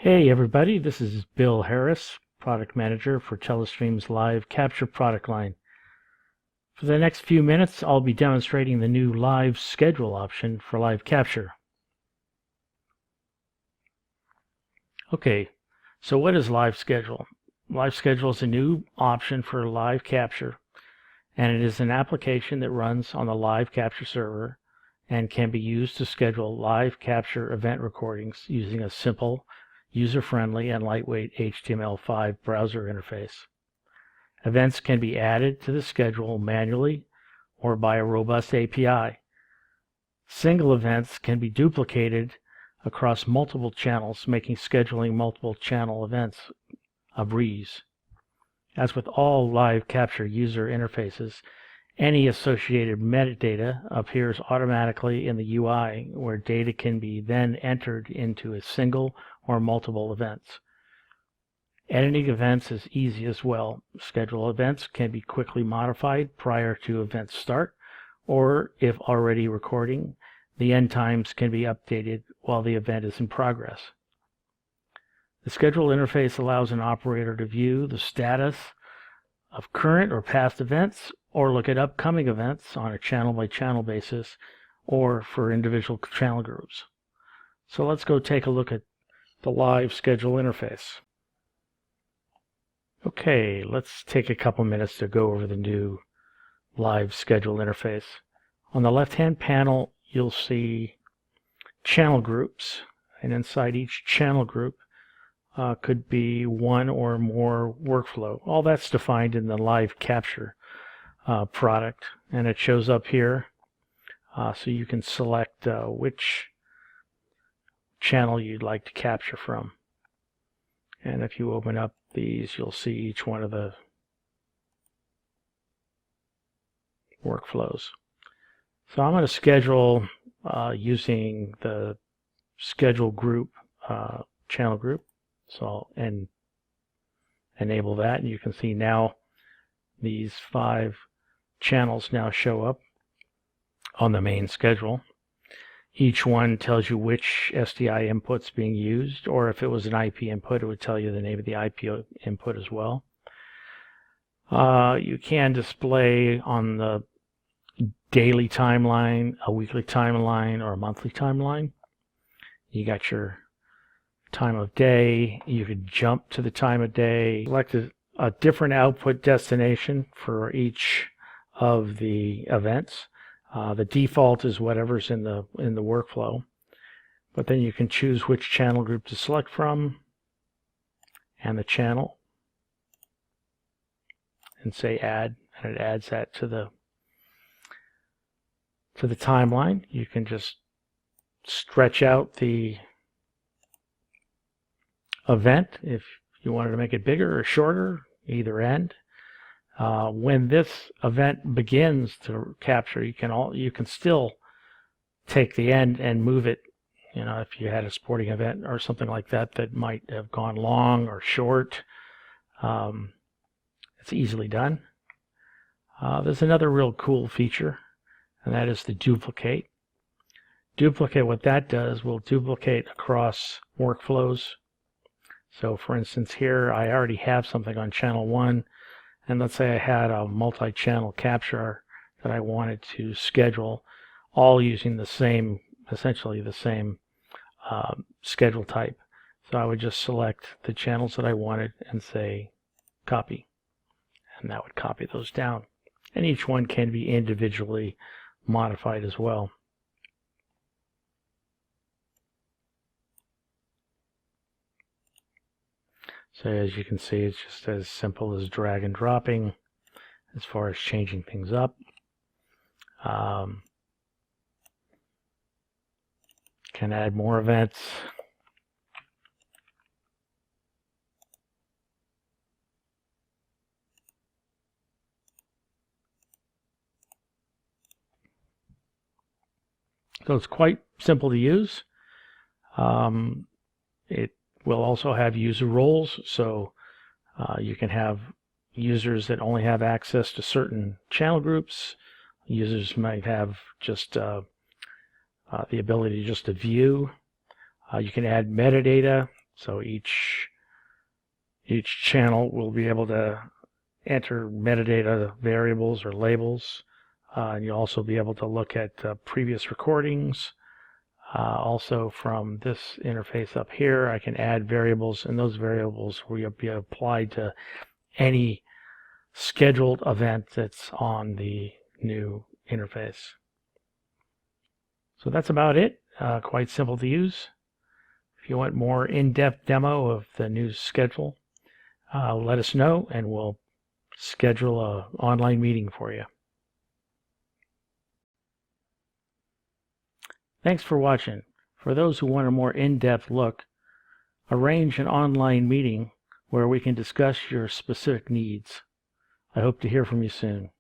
Hey everybody, this is Bill Harris, Product Manager for Telestream's Live Capture product line. For the next few minutes, I'll be demonstrating the new Live Schedule option for Live Capture. Okay, so what is Live Schedule? Live Schedule is a new option for Live Capture, and it is an application that runs on the Live Capture server and can be used to schedule Live Capture event recordings using a simple, user-friendly, and lightweight HTML5 browser interface. Events can be added to the schedule manually or by a robust API. Single events can be duplicated across multiple channels, making scheduling multiple channel events a breeze. As with all Live Capture user interfaces, any associated metadata appears automatically in the UI, where data can be then entered into a single or multiple events. Editing events is easy as well. Schedule events can be quickly modified prior to event start, or if already recording, the end times can be updated while the event is in progress. The schedule interface allows an operator to view the status of current or past events, or look at upcoming events on a channel-by-channel basis, or for individual channel groups. So let's go take a look at the Live Schedule interface. Okay, let's take a couple minutes to go over the new Live Schedule interface. On the left-hand panel, you'll see channel groups, and inside each channel group could be one or more workflow. All that's defined in the Live Capture product, and it shows up here, so you can select which channel you'd like to capture from. And if you open up these, you'll see each one of the workflows. So I'm going to schedule using the schedule group channel group. So I'll enable that, and you can see now these 5 channels now show up on the main schedule. Each one tells you which SDI input's being used, or if it was an IP input, it would tell you the name of the IP input as well. You can display on the daily timeline, a weekly timeline, or a monthly timeline. You got your time of day. You could jump to the time of day. Select a different output destination for each of the events. The default is whatever's in the workflow, but then you can choose which channel group to select from and the channel, and say add, and it adds that to the timeline. You can just stretch out the event if you wanted to make it bigger or shorter, either end. When this event begins to capture, you can still take the end and move it. You know, if you had a sporting event or something like that that might have gone long or short, it's easily done. There's another real cool feature, and that is the duplicate. Duplicate, what that does, will duplicate across workflows. So for instance, here I already have something on channel 1, and let's say I had a multi-channel capture that I wanted to schedule, all using the same, essentially the same schedule type. So I would just select the channels that I wanted and say copy, and that would copy those down. And each one can be individually modified as well. So as you can see, it's just as simple as drag and dropping as far as changing things up. Can add more events. So it's quite simple to use. It will also have user roles, so you can have users that only have access to certain channel groups. Users might have just the ability just to view. You can add metadata, So each channel will be able to enter metadata variables or labels. And you'll also be able to look at previous recordings. Also from this interface up here, I can add variables, and those variables will be applied to any scheduled event that's on the new interface. So that's about it. Quite simple to use. If you want more in-depth demo of the new schedule, let us know and we'll schedule an online meeting for you. Thanks for watching. For those who want a more in-depth look, arrange an online meeting where we can discuss your specific needs. I hope to hear from you soon.